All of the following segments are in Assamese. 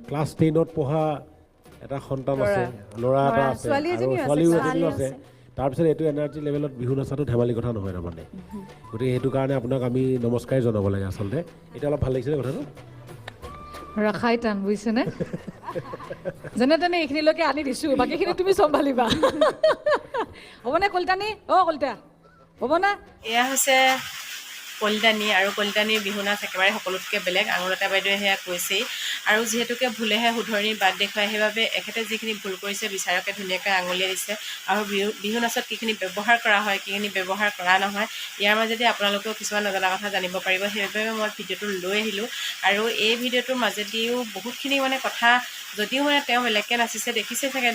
ক্লাছ 10ত পঢ়া এটা সন্তান আছে ল'ৰা এটা আছে আৰু ছোৱালীও এজনীও আছে তাৰপিছত এইটো এনাৰ্জি লেভেলত বিহু নচাটো ধেমালি কথা নহয় তাৰমানে গতিকে সেইটো কাৰণে আপোনাক আমি নমস্কাৰ জনাব লাগে আচলতে এতিয়া অলপ ভাল লাগিছে কথাটো ৰাখাই টান বুজিছেনে যেনে তেনে এইখিনিলৈকে আনি দিছোঁ বাকীখিনি তুমি চম্ভালিবা হ'বনে কলিতানী কলিতা হ'ব না এয়া হৈছে কলিতানী আৰু কলিতানীৰ বিহু নাচ একেবাৰে সকলোতকৈ বেলেগ আঙুলতা বাইদেৱে সেয়া কৈছেই আৰু যিহেতুকে ভুলেহে শুধৰণিৰ বাট দেখুৱায় সেইবাবে এখেতে যিখিনি ভুল কৰিছে বিচাৰকে ধুনীয়াকৈ আঙুলিয়াই দিছে আৰু বিহু নাচত কিখিনি ব্যৱহাৰ কৰা হয় কিখিনি ব্যৱহাৰ কৰা নহয় ইয়াৰ মাজেদি আপোনালোকেও কিছুমান নজনা কথা জানিব পাৰিব সেইবাবে মই ভিডিঅ'টো লৈ আহিলোঁ আৰু এই ভিডিঅ'টোৰ মাজেদিও বহুতখিনি মানে কথা যদিও মানে তেওঁ বেলেগকৈ নাচিছে দেখিছে চাগে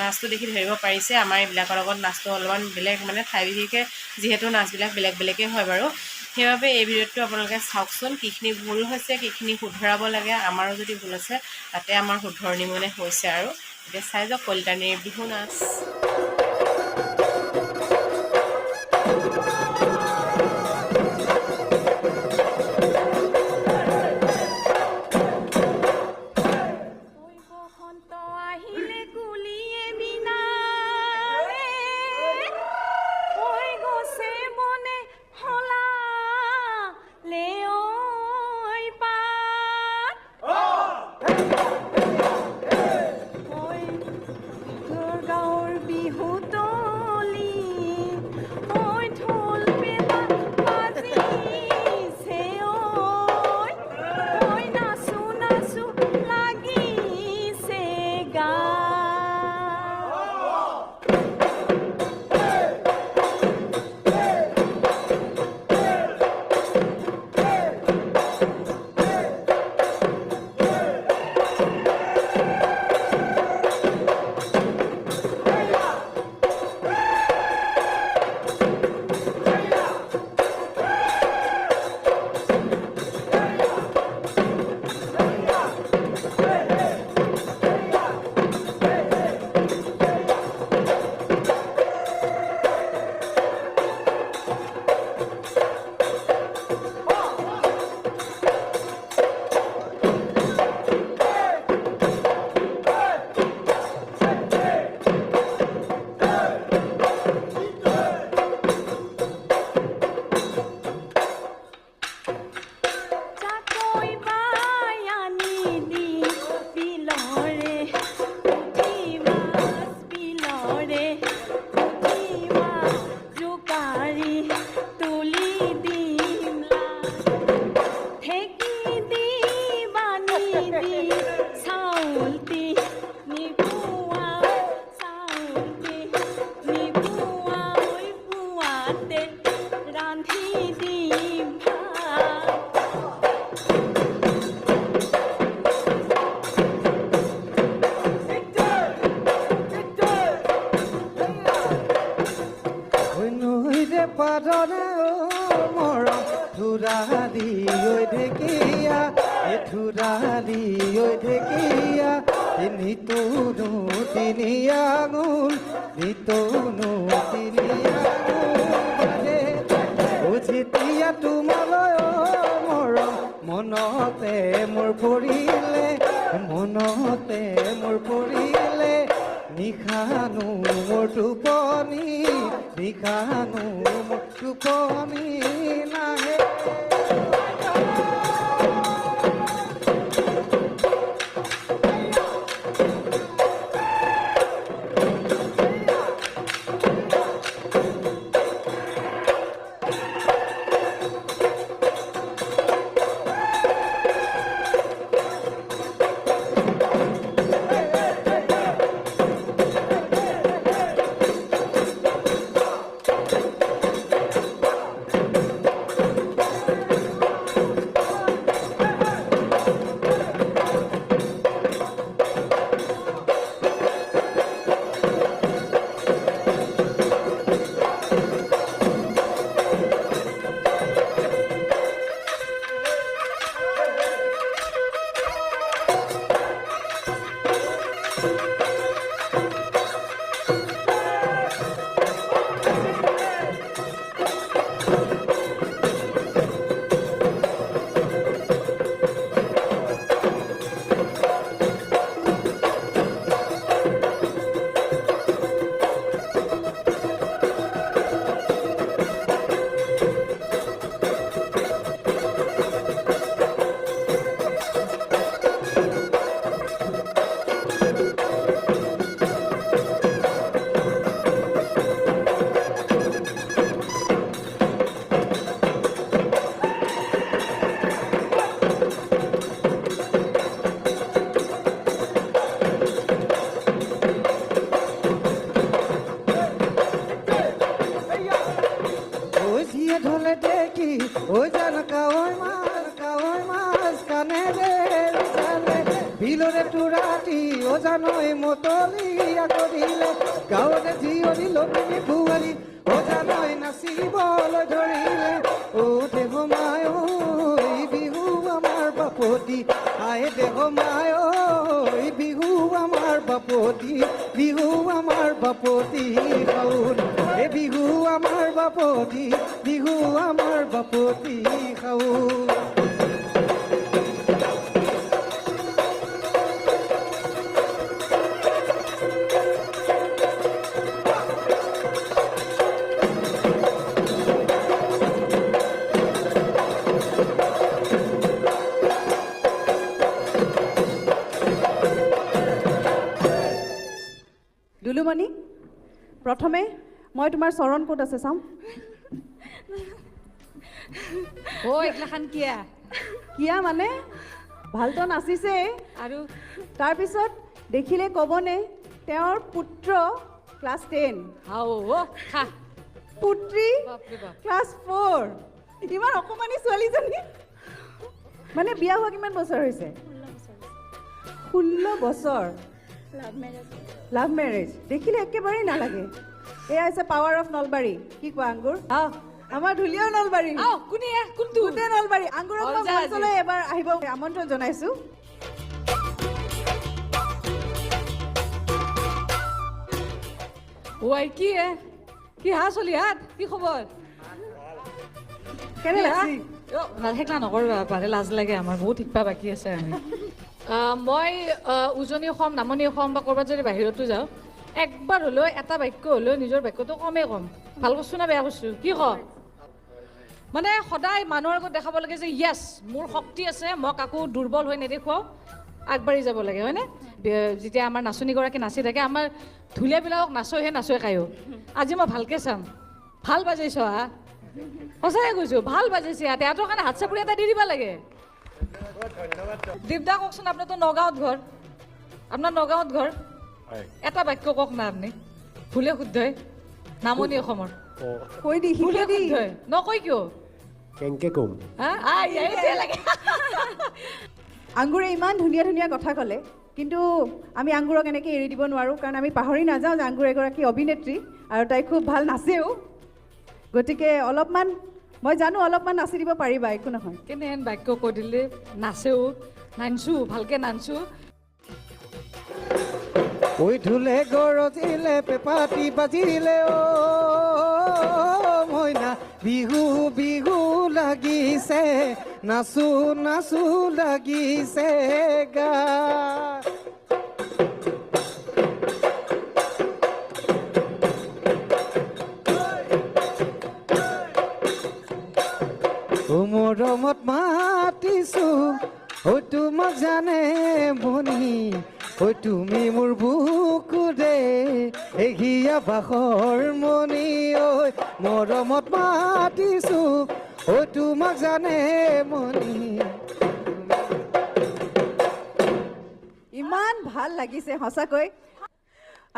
নাচটো দেখি ধৰিব পাৰিছে আমাৰ এইবিলাকৰ লগত নাচটো অলপমান বেলেগ মানে ঠাই বিশেষে যিহেতু নাচবিলাক বেলেগ বেলেগেই হয় বাৰু সেইবাবে এই ভিডিঅ'টো আপোনালোকে চাওকচোন কিখিনি ভুল হৈছে কিখিনি শুধৰাব লাগে আমাৰো যদি ভুল আছে তাতে আমাৰ শুধৰণি মানে হৈছে আৰু এতিয়া চাই যাওক কলিতানীৰ বিহু নাচ দিলৰে তোৰাটি অজানৈ মতলীয়া কৰিলে গাঁৱৰে জীয়ৰী লখিমী বোৱাৰী অজানৈ নাচিবলৈ ধৰিলে অ দেহ মায় বিহু আমাৰ বাপতি আই দেহ মায় বিহু আমাৰ বাপতি বিহু আমাৰ বাপতি খাউন এ বিহু আমাৰ বাপতি বিহু আমাৰ বাপতি খাউন দুলুমণি প্ৰথমে মই তোমাৰ চৰণ ক'ত আছে চাম এইগিলাখান কিয়া কিয়া মানে ভালতো নাচিছে আৰু তাৰপিছত দেখিলে ক'বনে তেওঁৰ পুত্ৰ ক্লাছ 10 খা পুত্ৰী বাপৰে বাপ ক্লাছ 4 ইমান অকণমানি ছোৱালীজনী মানে বিয়া হোৱা কিমান বছৰ হৈছে 16 বছৰ লাভ মেৰেজ দেখিলে একেবাৰে নালাগে এয়া হৈছে পাৱাৰ অফ নলবাৰী কি কোৱা আংগুৰ আমাৰ ধুলীয়াও নলবাৰী কোনটো গোটেই নলবাৰী আংগুৰক মই মঞ্চলৈ এবাৰ আহিব আমন্ত্ৰণ জনাইছো কি হা চলি হাত কি খবৰ কেনে লাগছি সেইগিলা নকৰিবা পাৰে লাজ লাগে আমাৰ বহুত শিকবা বাকী আছে আমি মই উজনি অসম নামনি অসম বা ক'ৰবাত যদি বাহিৰতো যাওঁ একবাৰ হ'লেও এটা বাক্য হ'লেও নিজৰ বাক্যটো কমেই কম ভাল কৈছোঁ না বেয়া কৈছোঁ কি ক মানে সদায় মানুহৰ আগত দেখাব লাগে যে য়েছ মোৰ শক্তি আছে মই কাকো দুৰ্বল হৈ নেদেখুৱাওঁ আগবাঢ়ি যাব লাগে হয়নে যেতিয়া আমাৰ নাচনীগৰাকী নাচি থাকে আমাৰ ঢুলীয়াবিলাকক নাচোহে নাচোৱে খায়ো আজি মই ভালকৈ চাম ভাল বাজাইছ হা সঁচাকৈ কৈছোঁ ভাল বাজাইছে তেহেঁতৰ কাৰণে হাত চাপৰি এটা দি দিব লাগে দীপদা কওকচোন আপোনাৰতো নগাঁৱত ঘৰ আপোনাৰ নগাঁৱত ঘৰ এটা বাক্য কওক না আপুনি ভুলে শুদ্ধই নামনি অসমৰ কৈ দি ভুলে শিকাই দি শুদ্ধই নকয় কিয় কেনেকৈ ক'ম আংগুৰে ইমান ধুনীয়া ধুনীয়া কথা ক'লে কিন্তু আমি আংগুৰক এনেকৈ এৰি দিব নোৱাৰোঁ কাৰণ আমি পাহৰি নাযাওঁ যে আংগুৰ এগৰাকী অভিনেত্ৰী আৰু তাই খুব ভাল নাচেও গতিকে অলপমান মই জানো অলপমান নাচি দিব পাৰিবা একো নহয় কেনেহেন বাক্য কৈ দিলে নাচেও নাচছোঁ ভালকৈ নাচছোঁ ঐ ঢোলে গৰজিলে পেপাতি বাজিলে অ মইনা বিহু বিহু লাগিছে নাচো নাচো লাগিছে গা মৰমত মাতিছো ঐ তোমাক জানে বনি ঐ তুমি মোৰ বুকুৰে এঘিয়া বাখৰ মনি ঐ মৰমত মাতিছো ঐ তোমাক জানে মনি ইমান ভাল লাগিছে সঁচাকৈ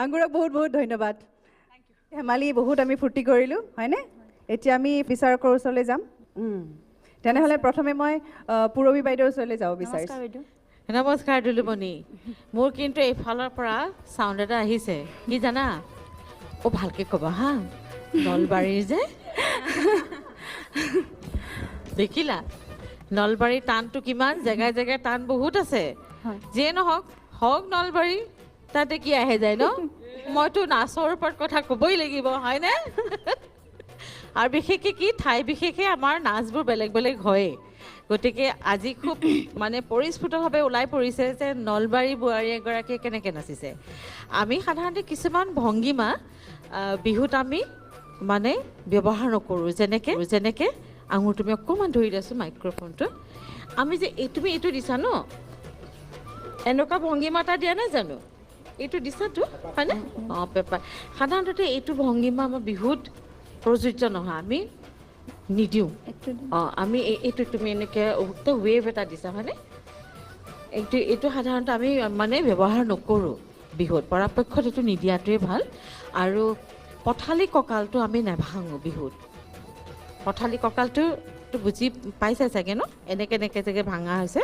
আংগুৰক বহুত বহুত ধন্যবাদ ধেমালি বহুত আমি ফূৰ্তি কৰিলোঁ হয়নে এতিয়া আমি বিচাৰকৰ ওচৰলৈ যাম তেনেহ'লে প্ৰথমে মই পূৰবী বাইদেউৰ ওচৰলৈ যাব বিচাৰিছোঁ নমস্কাৰ দুলুমণি মোৰ কিন্তু এইফালৰ পৰা চাউণ্ড এটা আহিছে কি জানা ভালকৈ ক'বা হা নলবাৰীৰ যে দেখিলা নলবাৰীৰ টানটো কিমান জেগাই জেগাই টান বহুত আছে যিয়ে নহওক হওক নলবাৰী তাতে কি আহে যায় ন মইতো নাচৰ ওপৰত কথা ক'বই লাগিব হয়নে আৰু বিশেষকৈ কি ঠাই বিশেষে আমাৰ নাচবোৰ বেলেগ বেলেগ হয়েই গতিকে আজি খুব মানে পৰিস্ফুটভাৱে ওলাই পৰিছে যে নলবাৰী বোৱাৰী এগৰাকীয়ে কেনেকৈ নাচিছে আমি সাধাৰণতে কিছুমান ভংগীমা বিহুত আমি মানে ব্যৱহাৰ নকৰোঁ যেনেকৈ আঙুৰ তুমি অকণমান ধৰি দিয়াছোঁ মাইক্ৰফোনটো আমি যে তুমি এইটো দিছা ন এনেকুৱা ভংগীমা এটা দিয়া নাই জানো এইটো দিছাতো হয়নে পেপাৰ সাধাৰণতে এইটো ভংগীমা আমাৰ বিহুত প্ৰযোজ্য নহয় আমি নিদিওঁ আমি এইটো তুমি এনেকৈ ৱেভ এটা দিছা হয়নে এইটো সাধাৰণতে আমি মানে ব্যৱহাৰ নকৰোঁ বিহুত পৰাপক্ষত এইটো নিদিয়াটোৱে ভাল আৰু পথালি কঁকালটো আমি নাভাঙোঁ বিহুত পথালি কঁকালটো টো বুজি পাইছে চাগে ন এনেকৈ এনেকৈ চাগে ভাঙা হৈছে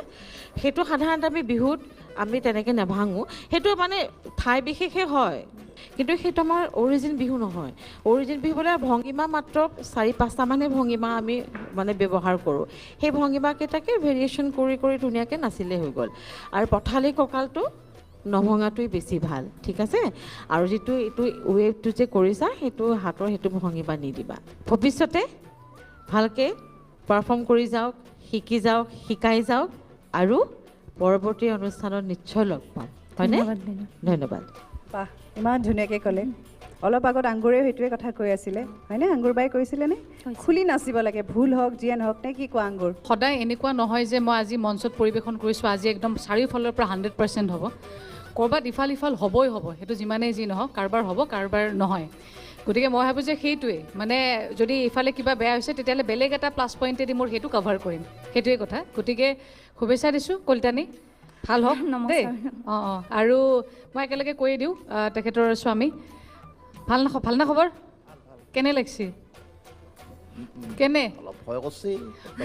সেইটো সাধাৰণতে আমি বিহুত আমি তেনেকৈ নাভাঙো সেইটো মানে ঠাই বিশেষে হয় কিন্তু সেইটো আমাৰ অৰিজিন বিহু নহয় অৰিজিন বিহু বোলে ভংগীমা মাত্ৰ 4-5টামানহে ভংগীমা আমি মানে ব্যৱহাৰ কৰোঁ সেই ভংগীমাকেইটাকে ভেৰিয়েশ্যন কৰি কৰি ধুনীয়াকৈ নাচিলে হৈ গ'ল আৰু পথালি কঁকালটো নভঙাটোৱেই বেছি ভাল ঠিক আছে আৰু যিটো এইটো ৱেভটো যে কৰিছা সেইটো হাতৰ সেইটো ভংগীমা নিদিবা ভৱিষ্যতে ভালকৈ পাৰফৰ্ম কৰি যাওক শিকি যাওক শিকাই যাওক আৰু পৰৱৰ্তী অনুষ্ঠানত নিশ্চয় লগ পাম হয়নে ধন্যবাদ বাহ ইমান ধুনীয়াকৈ ক'লে অলপ আগত আংগুৰেও সেইটোৱে কথা কৈ আছিলে হয়নে আংগুৰ বাই কৈছিলেনে খুলি নাচিব লাগে ভুল হওক যিয়ে নহওক নে কি কোৱা আংগুৰ সদায় এনেকুৱা নহয় যে মই আজি মঞ্চত পৰিৱেশন কৰিছোঁ আজি একদম চাৰিওফালৰ পৰা 100% হ'ব ক'ৰবাত ইফাল সিফাল হ'বই হ'ব সেইটো যিমানেই যি নহওক কাৰোবাৰ হ'ব কাৰোবাৰ নহয় গতিকে মই ভাবোঁ যে সেইটোৱে মানে যদি ইফালে কিবা বেয়া হৈছে তেতিয়াহ'লে বেলেগ এটা প্লাছ পইণ্টেদি মোৰ সেইটো কভাৰ কৰিম সেইটোৱে কথা গতিকে শুভেচ্ছা দিছোঁ কলিতানী ভাল হওক দেই অঁ আৰু মই একেলগে কৈয়ে দিওঁ তেখেতৰ স্বামী ভাল না খবৰ কেনে লাগিছে কেনে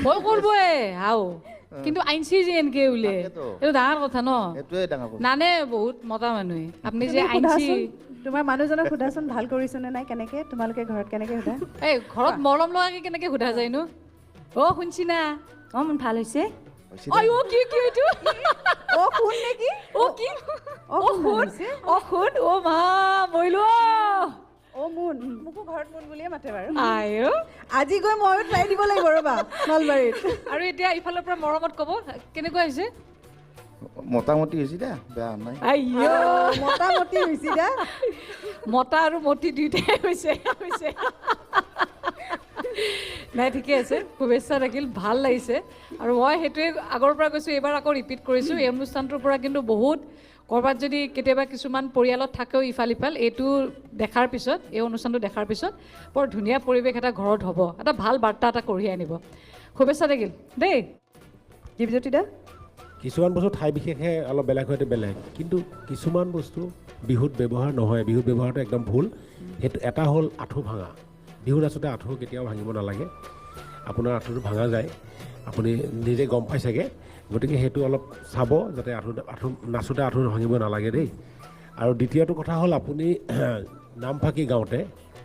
ভয় কৰিবই হাও কিন্তু আইনছি যে এনেকৈ বোলে এইটো ডাঙৰ কথা ন নানে বহুত মতা মানুহে আপুনি যে আইনছি তোমাৰ মানুহজনক সোধাচোন ভাল কৰিছেনে নাই কেনেকৈ তোমালোকে ঘৰত কেনেকৈ সোধা এই ঘৰত মৰম লগাকৈ কেনেকৈ সোধা যায়নো অ' শুনছি না অঁ মোৰ ভাল হৈছে অ' কি এইটো অ' শুন নেকি অ' কি অ' শুন অ' মা মৰিলো অ' মুন মোকো ঘৰত মুন বুলিয়ে মাতে বাৰু আইও আজি গৈ ময়ো ট্ৰাই দিব লাগিব ৰ'বা নলবাৰীত আৰু এতিয়া ইফালৰ পৰা মৰমত ক'ব কেনেকুৱা হৈছে মোটামুটি হৈছে দে বেয়া নাই আইও মোটামুটি হৈছে দা মতা আৰু মতি দুইটাই হৈছে নাই ঠিকে আছে শুভেচ্ছা থাকিল ভাল লাগিছে আৰু মই সেইটোৱে আগৰ পৰা কৈছোঁ এইবাৰ আকৌ ৰিপিট কৰিছোঁ এই অনুষ্ঠানটোৰ পৰা কিন্তু বহুত ক'ৰবাত যদি কেতিয়াবা কিছুমান পৰিয়ালত থাকেও ইফাল সিফাল এইটো দেখাৰ পিছত এই অনুষ্ঠানটো দেখাৰ পিছত বৰ ধুনীয়া পৰিৱেশ এটা ঘৰত হ'ব এটা ভাল বাৰ্তা এটা কঢ়িয়াই আনিব শুভেচ্ছা থাকিল দেই দীপজ্যোতি দা কিছুমান বস্তু ঠাই বিশেষে অলপ বেলেগ হয়তো বেলেগ কিন্তু কিছুমান বস্তু বিহুত ব্যৱহাৰ নহয় বিহুত ব্যৱহাৰটো একদম ভুল সেইটো এটা হ'ল আঁঠু ভাঙা বিহুত আচলতে আঁঠু কেতিয়াও ভাঙিব নালাগে আপোনাৰ আঁঠুটো ভাঙা যায় আপুনি নিজে গম পাই চাগে গতিকে সেইটো অলপ চাব যাতে আঁঠু নাচোতে আঁঠু ভাঙিব নালাগে দেই আৰু দ্বিতীয়টো কথা হ'ল আপুনি নামফাকে গাওঁতে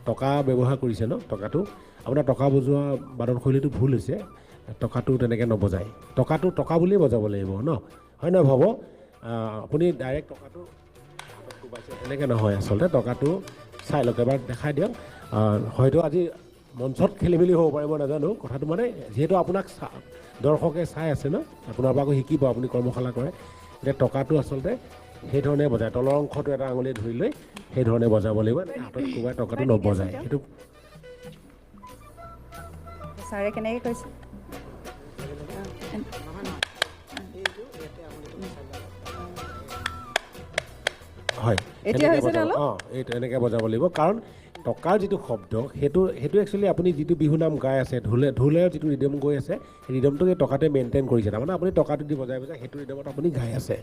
টকা ব্যৱহাৰ কৰিছে ন টকাটো আপোনাৰ টকা বজোৱা বাদনশৈলীটো ভুল হৈছে টকাটো তেনেকৈ নবজায় টকাটো টকা বুলিয়ে বজাব লাগিব ন হয় নহয় ভাব আপুনি ডাইৰেক্ট টকাটো হাতত কোবাইছে তেনেকৈ নহয় আচলতে টকাটো চাই লওক এবাৰ দেখাই দিয়ক হয়তো আজি মঞ্চত খেলি মেলি হ'ব পাৰে মই নাজানো কথাটো মানে যিহেতু আপোনাক দৰ্শকে চাই আছে ন আপোনাৰ পৰা আকৌ শিকিব আপুনি কৰ্মশালা কৰে এতিয়া টকাটো আচলতে সেইধৰণে বজায় তলৰ অংশটো এটা আঙুলিয়ে ধৰি লৈ সেইধৰণে বজাব লাগিব হাতত কোবাই টকাটো নবজায় সেইটো ছাৰে কেনেকৈ কৈছে হয় এতিয়া হৈছে নে অলপ? অঁ এইটো এনেকৈ বজাব লাগিব কাৰণ টকাৰ যিটো শব্দ সেইটো একচুৱেলি আপুনি যিটো বিহু নাম গাই আছে ঢোলেৰ যিটো ৰিডম গৈ আছে সেই ৰিডমটো এই টকাটোৱে মেইনটেইন কৰিছে তাৰমানে আপুনি টকাটো দি বজাই সেইটো ৰিডমত আপুনি গাই আছে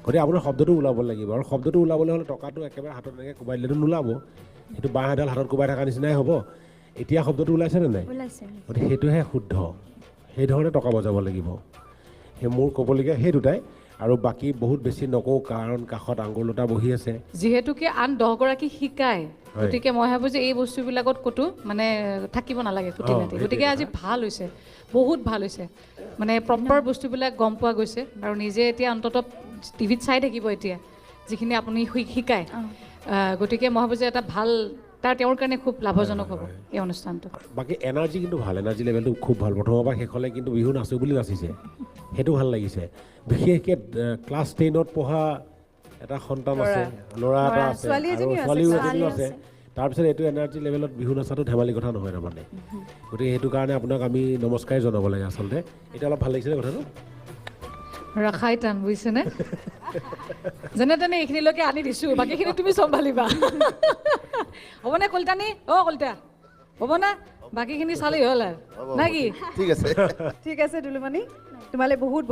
গতিকে আপোনাৰ শব্দটো ওলাব লাগিব আৰু শব্দটো ওলাবলৈ হ'লে টকাটো একেবাৰে হাতত এনেকৈ কোবাই দিলেতো নোলাব সেইটো বাঁহ এডাল হাতত কোবাই থকাৰ নিচিনাই হ'ব এতিয়া শব্দটো ওলাইছেনে নাই গতিকে সেইটোহে শুদ্ধ সেইধৰণে টকা বজাব লাগিব সেই মোৰ ক'বলগীয়া সেই দুটাই আৰু বাকী বহুত বেছি নকওঁ কাৰণ কাষত আঙুৰলতা বহি আছে যিহেতুকে আন 10গৰাকী শিকায় গতিকে মই ভাবোঁ যে এই বস্তুবিলাকত ক'তো মানে থাকিব নালাগে ফুটি নাটি গতিকে আজি ভাল হৈছে বহুত ভাল হৈছে মানে প্ৰপাৰ বস্তুবিলাক গম পোৱা গৈছে আৰু নিজে এতিয়া অন্ততঃ টিভিত চাই থাকিব এতিয়া যিখিনি আপুনি শিকায় গতিকে মই ভাবোঁ যে এটা ভাল তেওঁৰ কাৰণে খুব লাভজনক হ'ব এই অনুষ্ঠানটো বাকী এনাৰ্জি কিন্তু ভাল এনাৰ্জি লেভেলটো খুব ভাল প্ৰথমৰ পৰা শেষলৈ কিন্তু বিহু নাচোঁ বুলি নাচিছে সেইটো ভাল লাগিছে বিশেষকৈ ক্লাছ 10ত পঢ়া এটা সন্তান আছে ল'ৰা এটা আছে আৰু ছোৱালীও এজনীও আছে তাৰপিছত এইটো এনাৰ্জি লেভেলত বিহু নাচাটো ধেমালি কথা নহয় তাৰমানে গতিকে সেইটো কাৰণে আপোনাক আমি নমস্কাৰেই জনাব লাগে আচলতে এতিয়া অলপ ভাল লাগিছেনে কথাটো ৰাখাই টান বুজিছেনে যেনে তেনে এইখিনিলৈকে আনি দিছোঁ বাকীখিনি তুমি চম্ভালিবা হ'বনে কলিতানী কলিতা হ'ব না বাকীখিনি চালেই হ'ল আৰু নে কি ঠিক আছে ঠিক আছে দুলুমণি তোমালৈ বহুত বহুত